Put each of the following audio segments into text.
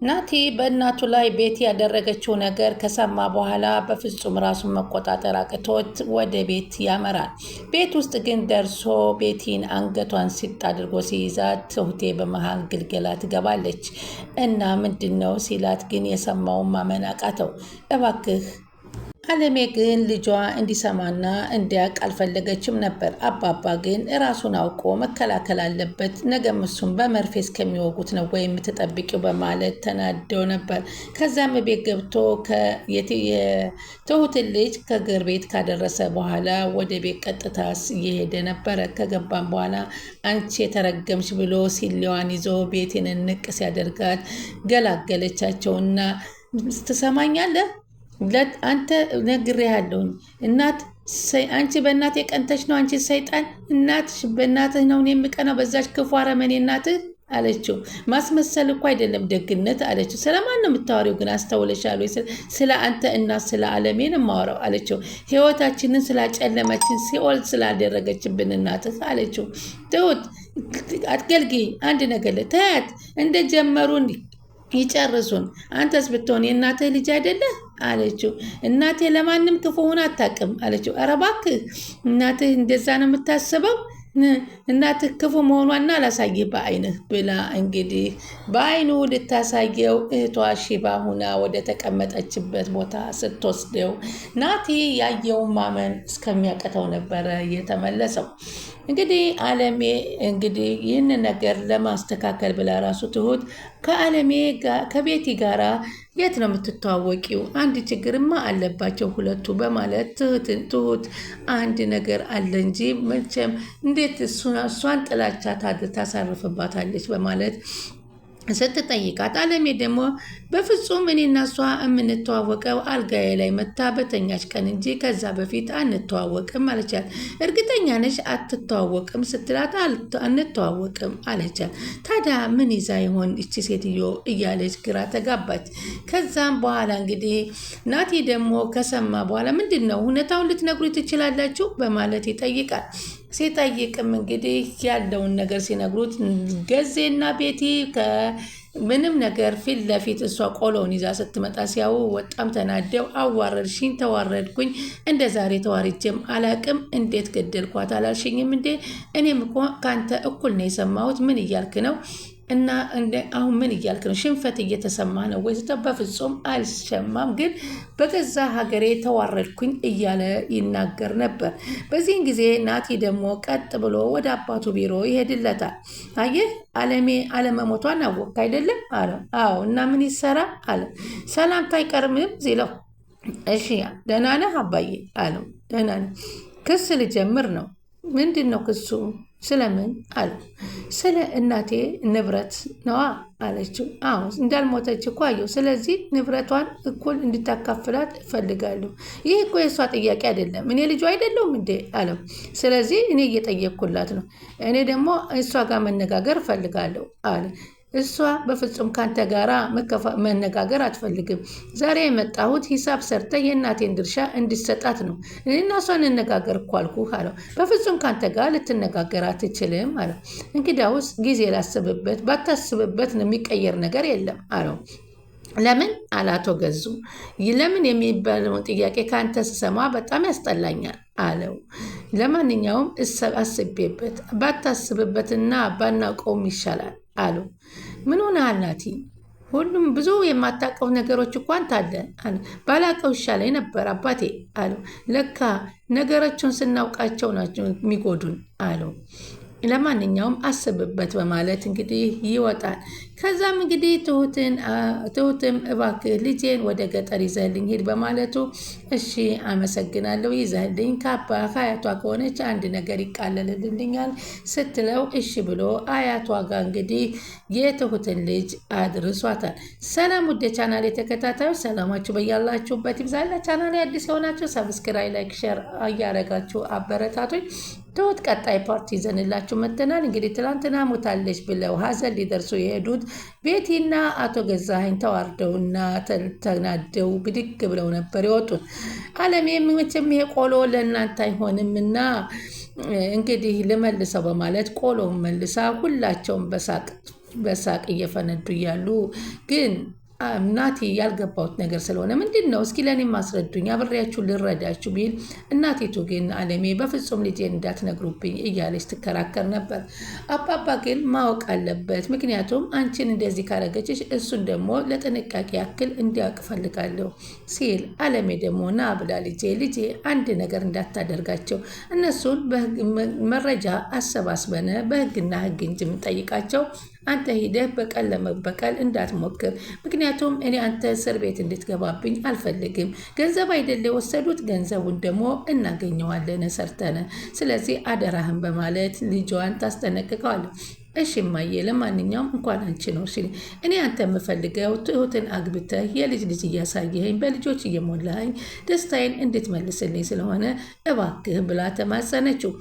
ናቲ በእናቱ ላይ ቤቲ ያደረገችው ነገር ከሰማ በኋላ በፍጹም ራሱን መቆጣጠር አቅቶት ወደ ቤት ያመራል። ቤት ውስጥ ግን ደርሶ ቤቲን አንገቷን ሲጥ አድርጎ ሲይዛት ትሁቴ በመሃል ግልገላ ትገባለች እና ምንድነው ሲላት ግን የሰማውን ማመን አቃተው። እባክህ አለሜ ግን ልጇ እንዲሰማና እንዲያውቅ አልፈለገችም ነበር። አባባ ግን ራሱን አውቆ መከላከል አለበት፣ ነገም እሱም በመርፌ እስከሚወጉት ነው ወይ የምትጠብቂው በማለት ተናደው ነበር። ከዛም ቤት ገብቶ የትሁትን ልጅ ከእግር ቤት ካደረሰ በኋላ ወደ ቤት ቀጥታ እየሄደ ነበረ። ከገባም በኋላ አንቺ የተረገምሽ ብሎ ሲሌዋን ይዞ ቤቴን ንቅ ሲያደርጋት ገላገለቻቸውና ትሰማኛለህ አንተ ነግሬሃለሁኝ እናት አንቺ በእናቴ ቀንተሽ ነው አንቺ ሰይጣን እናትሽ በእናትህ ነው የምቀናው በዛች ክፉ አረመኔ እናትህ አለችው። ማስመሰል እኮ አይደለም ደግነት አለችው። ስለማን ነው የምታወሪው ግን አስተውለሻል ወይ? ስለ አንተ እናት ስለ አለሜ ነው የማወራው አለችው። ህይወታችንን ስላጨለመችን ሲኦል ስላደረገችብን እናትህ አለችው። ትሁት አትገልጊ አንድ ነገር ተያት እንደጀመሩ ይጨርሱን። አንተስ ብትሆን የእናትህ ልጅ አይደለህ አለችው። እናቴ ለማንም ክፉ ሆና አታውቅም አለችው። ኧረ እባክህ እናትህ እንደዛ ነው የምታስበው? እናትህ ክፉ መሆኗና አላሳይህ በአይንህ ብላ እንግዲህ በአይኑ ልታሳየው እህቷ ሽባ ሁና ወደ ተቀመጠችበት ቦታ ስትወስደው ናቲ ያየውን ማመን እስከሚያቅተው ነበረ የተመለሰው። እንግዲህ አለሜ እንግዲህ ይህን ነገር ለማስተካከል ብላ ራሱ ትሁት ከቤቲ ጋራ የት ነው የምትተዋወቂው? አንድ ችግርማ አለባቸው ሁለቱ በማለት ትሁት አንድ ነገር አለ እንጂ መቼም እንዴት እሷን ጥላቻ ታሳርፍባታለች በማለት ስትጠይቃት አለሜ ደግሞ በፍጹም እኔና እሷ የምንተዋወቀው አልጋዬ ላይ መታ በተኛች ቀን እንጂ ከዛ በፊት አንተዋወቅም አለቻት። እርግጠኛ ነሽ አትተዋወቅም ስትላት አንተዋወቅም አለቻት። ታዲያ ምን ይዛ ይሆን እቺ ሴትዮ እያለች ግራ ተጋባች። ከዛም በኋላ እንግዲህ ናቲ ደግሞ ከሰማ በኋላ ምንድን ነው እውነታውን ልትነግሩ ትችላላችሁ በማለት ይጠይቃል። ሲጠይቅም እንግዲህ ያለውን ነገር ሲነግሩት ገዜና ቤቲ ምንም ነገር ፊት ለፊት እሷ ቆሎውን ይዛ ስትመጣ ሲያዩ በጣም ተናደው አዋረድሽኝ፣ ተዋረድኩኝ፣ እንደ ዛሬ ተዋርጄም አላቅም፣ እንዴት ገደልኳት አላልሽኝም እንዴ? እኔም እኮ ካንተ እኩል ነው የሰማሁት፣ ምን እያልክ ነው? እና አሁን ምን እያልክ ነው? ሽንፈት እየተሰማ ነው ወይ? በፍጹም አልሰማም፣ ግን በገዛ ሀገሬ ተዋረድኩኝ እያለ ይናገር ነበር። በዚህን ጊዜ ናቲ ደግሞ ቀጥ ብሎ ወደ አባቱ ቢሮ ይሄድለታል። አየህ አለሜ አለመሞቷን አወቅ አይደለም አለ። አዎ እና ምን ይሰራ አለ። ሰላምታ አይቀርምም ሲለው እሺ ደህና ነህ አባዬ አለው። ደህና ነኝ። ክስ ልጀምር ነው። ምንድን ነው ክሱ? ስለምን አሉ። ስለ እናቴ ንብረት ነዋ አለችው። አዎ እንዳልሞተች እኮ አየሁ። ስለዚህ ንብረቷን እኩል እንድታካፍላት እፈልጋለሁ። ይህ እኮ የእሷ ጥያቄ አይደለም። እኔ ልጇ አይደለሁም እንዴ አለው። ስለዚህ እኔ እየጠየቅኩላት ነው። እኔ ደግሞ እሷ ጋር መነጋገር እፈልጋለሁ አለ። እሷ በፍጹም ካንተ ጋራ መነጋገር አትፈልግም። ዛሬ የመጣሁት ሂሳብ ሰርተ የእናቴን ድርሻ እንዲሰጣት ነው። እኔና እሷ እንነጋገር እኮ አልኩህ አለው። በፍጹም ካንተ ጋር ልትነጋገር አትችልም አለው። እንግዲያውስ ጊዜ ላስብበት፣ ባታስብበት የሚቀየር ነገር የለም አለው። ለምን አላቶ ገዙ። ለምን የሚባለውን ጥያቄ ካንተ ስሰማ በጣም ያስጠላኛል አለው። ለማንኛውም አስቤበት፣ ባታስብበትና ባናውቀውም ይሻላል አለው። ምን ሆነሃል ናቲ? ሁሉም ብዙ የማታውቀው ነገሮች እኮ አንተ አለ አለ። ባላውቀው ይሻለኝ ነበር አባቴ አለው። ለካ ነገሮችን ስናውቃቸው ናቸው የሚጎዱን አለው። ለማንኛውም አስብበት በማለት እንግዲህ ይወጣል። ከዛም እንግዲህ ትሁትም እባክህ ልጄን ወደ ገጠር ይዘህልኝ ሂድ በማለቱ እሺ አመሰግናለሁ፣ ይዘህልኝ ከአያቷ ከሆነች አንድ ነገር ይቃለልልኛል ስትለው እሺ ብሎ አያቷ ጋር እንግዲህ የትሁትን ልጅ አድርሷታል። ሰላም ውድ ቻናል የተከታታዮች ሰላማችሁ በያላችሁበት ይብዛላ። ቻናል አዲስ የሆናችሁ ሰብስክራይብ፣ ላይክ፣ ሼር እያደረጋችሁ አበረታቶች ትሁት ቀጣይ ፓርቲ ይዘንላችሁ መጥተናል። እንግዲህ ትላንትና ሞታለች ብለው ሀዘን ሊደርሱ የሄዱት ቤቲና አቶ ገዛኸኝ ተዋርደውና ተናደው ብድግ ብለው ነበር የወጡት። አለሜ መቼም ይሄ ቆሎ ለእናንተ አይሆንምና እንግዲህ ልመልሰው በማለት ቆሎውን መልሳ ሁላቸውም በሳቅ በሳቅ እየፈነዱ እያሉ ግን እናቴ ያልገባሁት ነገር ስለሆነ ምንድን ነው እስኪ ለእኔ ማስረዱኝ፣ አብሬያችሁ ልረዳችሁ ቢል እናቲቱ ግን አለሜ በፍጹም ልጄን እንዳትነግሩብኝ እያለች ትከራከር ነበር። አባባ ግን ማወቅ አለበት፣ ምክንያቱም አንቺን እንደዚህ ካረገችሽ እሱን ደግሞ ለጥንቃቄ ያክል እንዲያውቅ ፈልጋለሁ ሲል፣ አለሜ ደግሞ ና ብላ ልጄ አንድ ነገር እንዳታደርጋቸው፣ እነሱን መረጃ አሰባስበን በህግና ህግ እንጂ የምንጠይቃቸው አንተ ሂደህ በቀል ለመበቀል እንዳትሞክር፣ ምክንያቱም እኔ አንተ እስር ቤት እንድትገባብኝ አልፈልግም። ገንዘብ አይደለ የወሰዱት፣ ገንዘቡን ደግሞ እናገኘዋለን ሰርተን፣ ስለዚህ አደራህን በማለት ልጇን ታስጠነቅቀዋለች። እሺ እማዬ፣ ለማንኛውም እንኳን አንቺ ነው ሲል እኔ አንተ የምፈልገው ትሁትን አግብተህ የልጅ ልጅ እያሳየኸኝ በልጆች እየሞላኸኝ ደስታዬን እንድትመልስልኝ ስለሆነ እባክህ ብላ ተማጸነችው።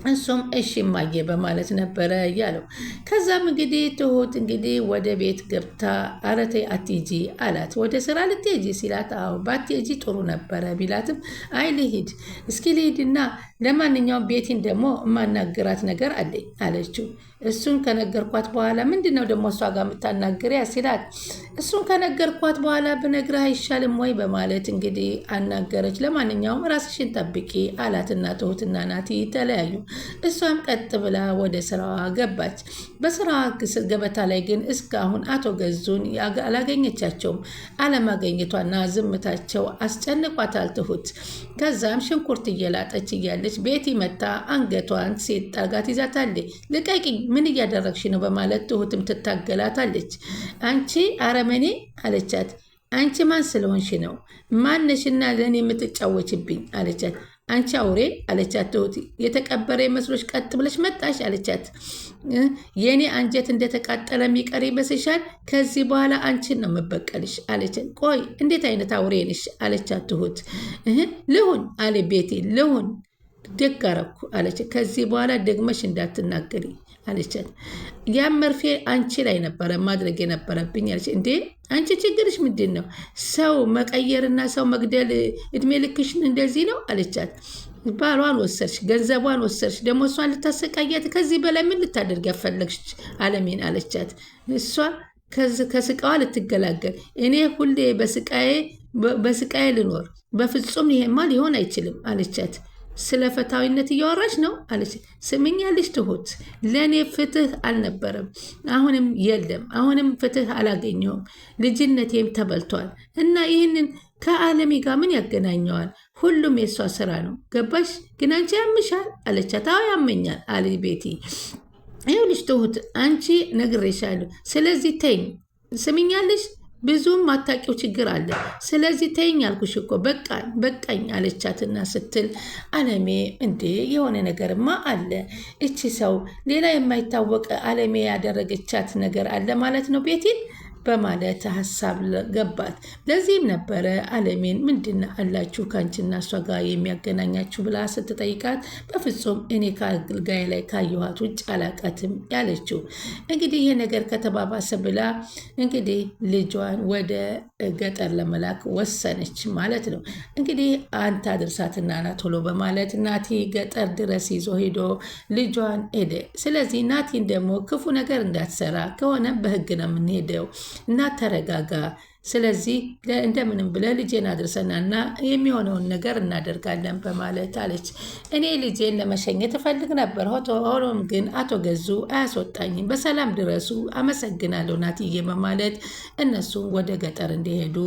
እሱም እሺ እማዬ በማለት ነበረ ያለው። ከዛም እንግዲህ ትሁት እንግዲህ ወደ ቤት ገብታ ኧረ ተይ አትሂጂ አላት። ወደ ስራ ልትሄጂ ሲላት አዎ ባትሄጂ ጥሩ ነበረ ቢላትም አይ ልሂድ፣ እስኪ ልሂድና ለማንኛውም ቤቲን ደግሞ የማናግራት ነገር አለኝ አለችው። እሱን ከነገርኳት በኋላ ምንድን ነው ደግሞ እሷ ጋር የምታናግሪያ ሲላት እሱን ከነገርኳት በኋላ ብነግርህ አይሻልም ወይ በማለት እንግዲህ አናገረች። ለማንኛውም ራስሽን ጠብቂ አላትና ትሁትና ናቲ ተለያዩ። እሷም ቀጥ ብላ ወደ ስራዋ ገባች። በስራዋ ገበታ ላይ ግን እስካሁን አቶ ገዙን አላገኘቻቸውም። አለማገኘቷና ዝምታቸው አስጨንቋታል ትሁት። ከዛም ሽንኩርት እየላጠች እያለች ቤቲ መታ አንገቷን ሴት ጠጋት ይዛታለች። ልቀቂኝ፣ ምን እያደረግሽ ነው በማለት ትሁትም ትታገላታለች። አንቺ አረመኔ አለቻት። አንቺ ማን ስለሆንሽ ነው? ማነሽና ለእኔ የምትጫወችብኝ አለቻት። አንቺ አውሬ አለቻት ትሁት። የተቀበረ መስሎች ቀጥ ብለሽ መጣሽ አለቻት። የእኔ አንጀት እንደተቃጠለ የሚቀር ይመስልሻል? ከዚህ በኋላ አንቺን ነው የምበቀልሽ አለቻት። ቆይ እንዴት አይነት አውሬ ነሽ አለቻት ትሁት። ልሁን አለ ቤቲ። ልሁን ደግ አደረኩ አለች። ከዚህ በኋላ ደግመሽ እንዳትናገሪ አለቻት። ያም መርፌ አንቺ ላይ ነበረ ማድረግ የነበረብኝ አለች። እንዴ አንቺ ችግርሽ ምንድን ነው? ሰው መቀየርና ሰው መግደል እድሜ ልክሽን እንደዚህ ነው አለቻት። ባሏን ወሰድሽ፣ ገንዘቧን ወሰድሽ፣ ደግሞ እሷን ልታሰቃያት ከዚህ በላይ ምን ልታደርግ ያፈለግሽ አለሜን አለቻት። እሷ ከስቃዋ ልትገላገል፣ እኔ ሁሌ በስቃዬ ልኖር፣ በፍጹም ይሄማ ሊሆን አይችልም አለቻት። ስለ ፍትሃዊነት እያወራች ነው አለች። ስምኛለች ትሁት፣ ለእኔ ፍትህ አልነበረም፣ አሁንም የለም፣ አሁንም ፍትህ አላገኘውም፣ ልጅነቴም ተበልቷል እና ይህንን ከአለሜ ጋር ምን ያገናኘዋል? ሁሉም የእሷ ስራ ነው። ገባሽ? ግን አንቺ ያምሻል አለቻት። አዎ ያመኛል አለ ቤቲ። ይኸውልሽ ትሁት፣ አንቺ ነግሬሻለሁ፣ ስለዚህ ተይኝ። ስምኛለሽ ብዙም ማታቂው ችግር አለ። ስለዚህ ተይኝ አልኩሽ እኮ በቃኝ አለቻትና ስትል አለሜ እንዴ የሆነ ነገርማ አለ። እቺ ሰው ሌላ የማይታወቅ አለሜ ያደረገቻት ነገር አለ ማለት ነው ቤቲን በማለት ሀሳብ ገባት። ለዚህም ነበረ አለሜን ምንድን አላችሁ ከአንቺና እሷ ጋር የሚያገናኛችሁ ብላ ስትጠይቃት በፍጹም እኔ ከአገልጋይ ላይ ካየኋት ውጭ አላቃትም ያለችው። እንግዲህ ይሄ ነገር ከተባባሰ ብላ እንግዲህ ልጇን ወደ ገጠር ለመላክ ወሰነች ማለት ነው። እንግዲህ አንተ አድርሳትና ና ቶሎ በማለት ናቲ ገጠር ድረስ ይዞ ሄዶ ልጇን ሄደ። ስለዚህ ናቲን ደግሞ ክፉ ነገር እንዳትሰራ ከሆነ በህግ ነው የምንሄደው እና ተረጋጋ። ስለዚህ እንደምንም ብለህ ልጄን አድርሰናና የሚሆነውን ነገር እናደርጋለን በማለት አለች። እኔ ልጄን ለመሸኘት እፈልግ ነበር፣ ሆኖም ግን አቶ ገዙ አያስወጣኝም። በሰላም ድረሱ፣ አመሰግናለሁ ናትዬ በማለት እነሱ ወደ ገጠር እንዲሄዱ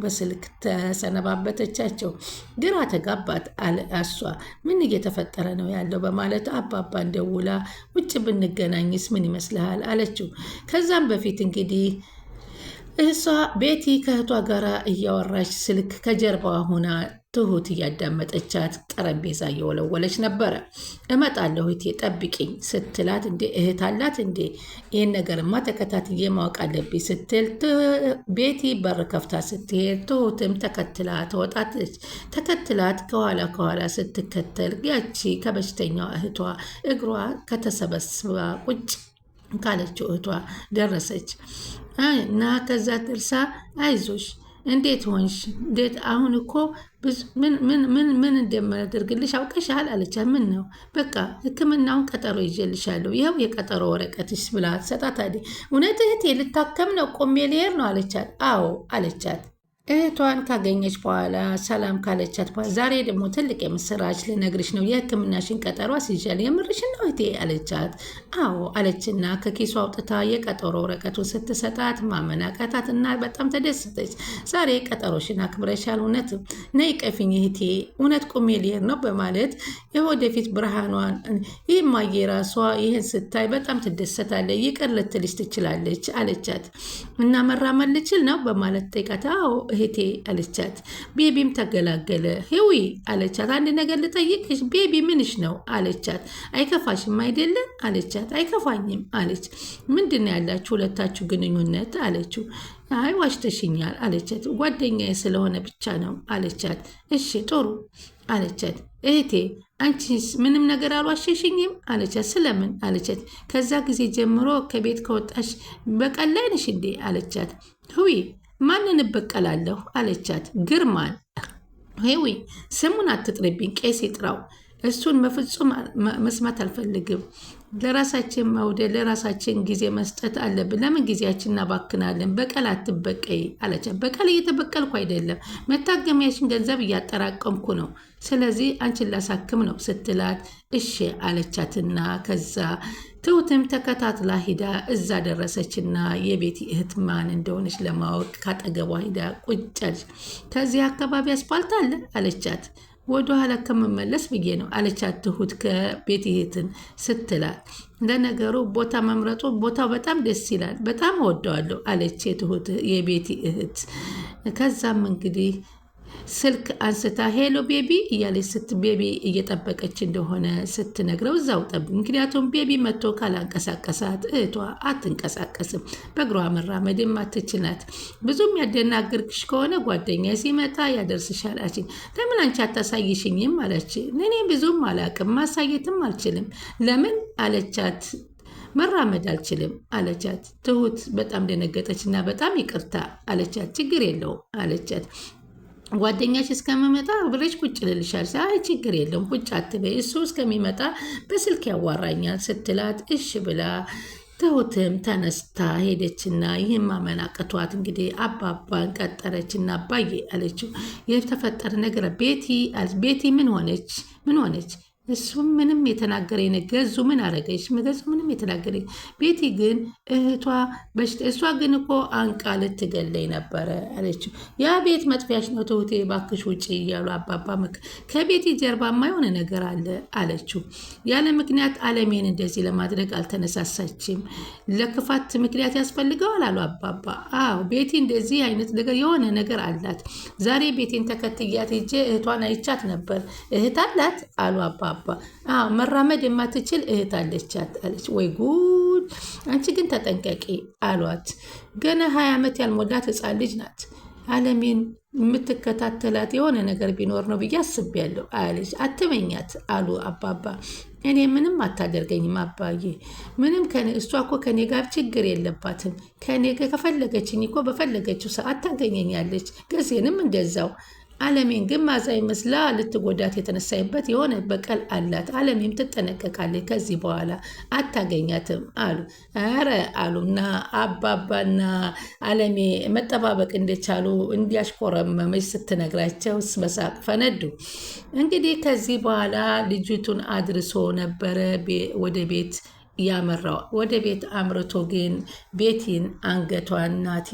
በስልክ ተሰነባበተቻቸው። ግራ ተጋባት እሷ። ምን እየተፈጠረ ነው ያለው በማለት አባባን ደውላ ውጭ ብንገናኝስ ምን ይመስልሃል አለችው። ከዛም በፊት እንግዲህ እሷ ቤቲ ከእህቷ ጋር እያወራች ስልክ ከጀርባዋ ሆና ትሁት እያዳመጠቻት ጠረጴዛ እየወለወለች ነበረ። እመጣለሁ እህቴ ጠብቂኝ ስትላት እንዴ እህት አላት እንዴ? ይህን ነገርማ ተከታትዬ ማወቅ አለብኝ ስትል ቤቲ በር ከፍታ ስትሄድ ትሁትም ተከትላ ትወጣለች። ተከትላት ከኋላ ስትከተል ያቺ ከበሽተኛዋ እህቷ እግሯ ከተሰበስባ ቁጭ ካለችው እህቷ ደረሰች እና ከዛ ደርሳ አይዞሽ እንዴት ሆንሽ? እንዴት አሁን እኮ ምን እንደማደርግልሽ አውቀሻል አለቻት። ምን ነው? በቃ ሕክምናውን ቀጠሮ ይዤልሻለሁ፣ ይኸው የቀጠሮ ወረቀትሽ ብላ ሰጣታለች። እውነት እህቴ ልታከም ነው? ቆሜ ልሄድ ነው አለቻት። አዎ አለቻት። እህቷን ካገኘች በኋላ ሰላም ካለቻት በኋላ ዛሬ ደግሞ ትልቅ የምስራች ልነግርሽ ነው፣ የህክምናሽን ቀጠሮ አስይዣለሁ። የምርሽን ነው እህቴ አለቻት። አዎ አለችና ከኪሷ አውጥታ የቀጠሮ ወረቀቱን ስትሰጣት ማመን አቃታት እና በጣም ተደሰተች። ዛሬ ቀጠሮሽን አክብረሻል፣ እውነት ነይ ቀፊኝ እህቴ፣ እውነት ቁሜ ልሄድ ነው በማለት የወደፊት ብርሃኗን ይህማዬ ራሷ ይህን ስታይ በጣም ትደሰታለች፣ ይቅር ልትልሽ ትችላለች አለቻት። እና መራመድ ልችል ነው በማለት ጠይቃት። አዎ እህቴ አለቻት። ቤቢም ተገላገለ። ሂዊ አለቻት። አንድ ነገር ልጠይቅሽ፣ ቤቢ ምንሽ ነው አለቻት። አይከፋሽም አይደለ አለቻት። አይከፋኝም አለች። ምንድን ነው ያላችሁ ሁለታችሁ ግንኙነት አለችው። አይ ዋሽተሽኛል አለቻት። ጓደኛዬ ስለሆነ ብቻ ነው አለቻት። እሺ ጥሩ አለቻት። እህቴ አንቺስ ምንም ነገር አልዋሸሽኝም አለቻት። ስለምን አለቻት። ከዛ ጊዜ ጀምሮ ከቤት ከወጣሽ በቀል ላይ ነሽ እንዴ አለቻት። ህዊ ማንን እበቀላለሁ አለቻት። ግርማን። ሄዊ ስሙን አትጥሪብኝ፣ ቄስ ይጥራው። እሱን በፍጹም መስማት አልፈልግም። ለራሳችን መውደድ፣ ለራሳችን ጊዜ መስጠት አለብን። ለምን ጊዜያችን እናባክናለን? በቀል አትበቀይ አለቻት። በቀል እየተበቀልኩ አይደለም፣ መታገሚያሽን ገንዘብ እያጠራቀምኩ ነው። ስለዚህ አንቺን ላሳክም ነው ስትላት እሺ አለቻትና ከዛ ትሁትም ተከታትላ ሂዳ እዛ ደረሰችና የቤቲ እህት ማን እንደሆነች ለማወቅ ካጠገቧ ሂዳ ቁጫች። ከዚህ አካባቢ አስፓልት አለ አለቻት። ወደ ኋላ ከመመለስ ብዬ ነው አለቻት ትሁት ከቤቲ እህትን ስትላት። ለነገሩ ቦታ መምረጡ ቦታው በጣም ደስ ይላል፣ በጣም እወደዋለሁ አለች የቤቲ እህት። ከዛም እንግዲህ ስልክ አንስታ ሄሎ ቤቢ እያለች ቤቢ እየጠበቀች እንደሆነ ስትነግረው እዛው ጠብቅ፣ ምክንያቱም ቤቢ መጥቶ ካላንቀሳቀሳት እህቷ አትንቀሳቀስም፣ በእግሯ መራመድ የማትችላት። ብዙም ያደናግርሽ ከሆነ ጓደኛ ሲመጣ ያደርስሻል አለችኝ። ለምን አንቺ አታሳይሽኝም አለች። እኔ ብዙም አላቅም ማሳየትም አልችልም። ለምን አለቻት። መራመድ አልችልም አለቻት። ትሁት በጣም ደነገጠች እና በጣም ይቅርታ አለቻት። ችግር የለውም አለቻት። ጓደኛሽ እስከሚመጣ ብሬች ቁጭ ልልሻል። አይ ችግር የለም ቁጭ አትበይ፣ እሱ እስከሚመጣ በስልክ ያዋራኛል ስትላት እሺ ብላ ትሁትም ተነስታ ሄደችና ይህን ማመን አቅቷት እንግዲህ አባባን ቀጠረችና አባዬ አለችው። የተፈጠረ ነገር ቤቲ ምን ሆነች? እሱም ምንም የተናገረ ገዙ ምን አረገች? ገዙ ምንም የተናገረ ቤቲ ግን እሷ ግን እኮ አንቃ ልትገለኝ ነበረ አለችው። ያ ቤት መጥፊያሽ ነው ትሁቴ ባክሽ ውጪ እያሉ አባባ ከቤቲ ጀርባማ የሆነ ነገር አለ አለችው። ያለ ምክንያት አለሜን እንደዚህ ለማድረግ አልተነሳሳችም። ለክፋት ምክንያት ያስፈልገዋል አሉ አባባ። አዎ ቤቲ እንደዚህ አይነት ነገር የሆነ ነገር አላት። ዛሬ ቤቴን ተከትያት ሄጄ እህቷን አይቻት ነበር። እህት አላት አሉ አባባ። መራመድ የማትችል እህት አለቻት አለች። ወይ ጉድ! አንቺ ግን ተጠንቀቂ አሏት። ገና 20 ዓመት ያልሞላት ህፃን ልጅ ናት። አለሜን የምትከታተላት የሆነ ነገር ቢኖር ነው ብዬ አስቤያለሁ አለች። አትመኛት አሉ አባባ። እኔ ምንም አታደርገኝም አባዬ፣ ምንም እሷ እኮ ከኔ ጋር ችግር የለባትም። ከኔ ጋር ከፈለገችኝ እኮ በፈለገችው ሰዓት ታገኘኛለች። ገዜንም እንደዛው። አለሜን ግን ማዛ ይመስላ ልትጎዳት የተነሳይበት የሆነ በቀል አላት። አለሜም ትጠነቀቃለች፣ ከዚህ በኋላ አታገኛትም አሉ። ኧረ አሉና አባባና አለሜ መጠባበቅ እንደቻሉ እንዲያሽኮረመመች ስትነግራቸው በሳቅ ፈነዱ። እንግዲህ ከዚህ በኋላ ልጅቱን አድርሶ ነበረ ወደ ቤት ያመራው። ወደ ቤት አምርቶ ግን ቤቲን አንገቷን ናቲ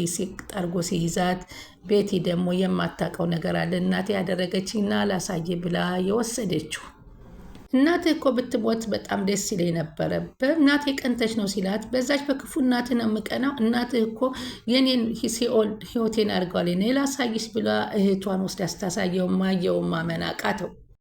ጠርጎ ሲይዛት ቤቲ ደግሞ የማታውቀው ነገር አለ እናቴ ያደረገችና ላሳየ ብላ የወሰደችው። እናቴ እኮ ብትሞት በጣም ደስ ይለኝ ነበረ፣ በእናቴ ቀንተሽ ነው ሲላት፣ በዛች በክፉ እናቴ ነው የምቀናው፣ እናቴ እኮ የኔን ሲኦል ህይወቴን አድርገዋል፣ ላሳይሽ ብላ እህቷን ወስዳ ስታሳየው ማየው ማመን አቃተው።